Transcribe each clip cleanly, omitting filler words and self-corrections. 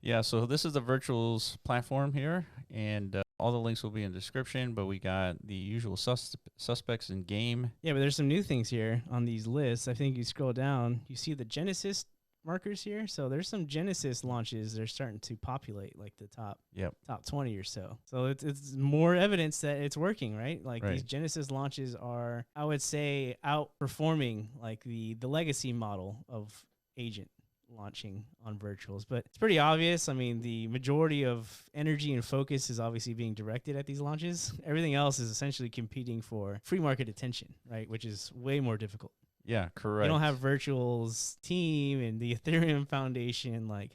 Yeah, so this is the Virtuals platform here, and all the links will be in the description, but we got the usual suspects in game. Yeah, but there's some new things here on these lists. I think you scroll down, you see the Genesis markers here. So there's some Genesis launches that are starting to populate like the top 20 or so. So it's more evidence that it's working, right? Like these Genesis launches are, I would say, outperforming like the legacy model of agent launching on virtuals. But it's pretty obvious. I mean, the majority of energy and focus is obviously being directed at these launches. Everything else is essentially competing for free market attention, right? Which is way more difficult. Yeah, correct. You don't have Virtual's team and the Ethereum Foundation like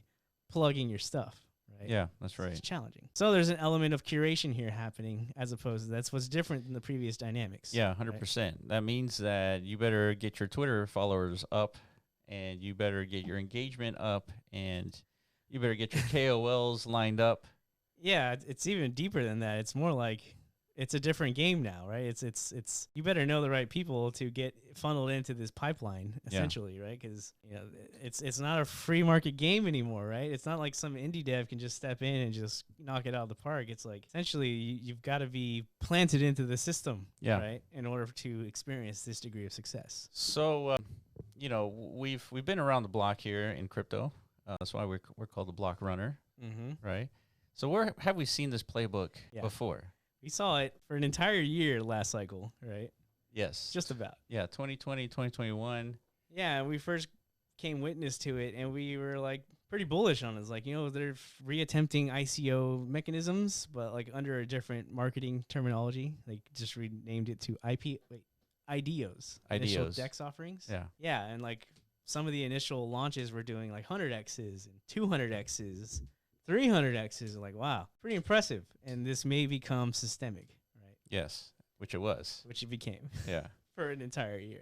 plugging your stuff, right? Yeah, that's right. It's challenging. So there's an element of curation here happening as opposed to that's what's different than the previous dynamics. Yeah, 100%. Right? That means that you better get your Twitter followers up, and you better get your engagement up, and you better get your KOLs lined up. Yeah, it's even deeper than that. It's more like it's a different game now, right? It's you better know the right people to get funneled into this pipeline, essentially, right? Because it's not a free market game anymore, right? It's not like some indie dev can just step in and just knock it out of the park. It's like essentially you've got to be planted into the system, right, in order to experience this degree of success. So, we've been around the block here in crypto. That's why we're called the block runner, right? So where have we seen this playbook before? We saw it for an entire year last cycle, right? Yes. Just about. Yeah, 2020, 2021. Yeah, we first came witness to it, and we were, like, pretty bullish on it. It's like, they're reattempting ICO mechanisms, but, like, under a different marketing terminology. They just renamed it to IDOs. Initial DEX offerings. Yeah. Yeah, and, like, some of the initial launches were doing, like, 100Xs and 200Xs. 300Xs, like, wow, pretty impressive. And this may become systemic, right? Yes, which it was. Which it became. Yeah. For an entire year.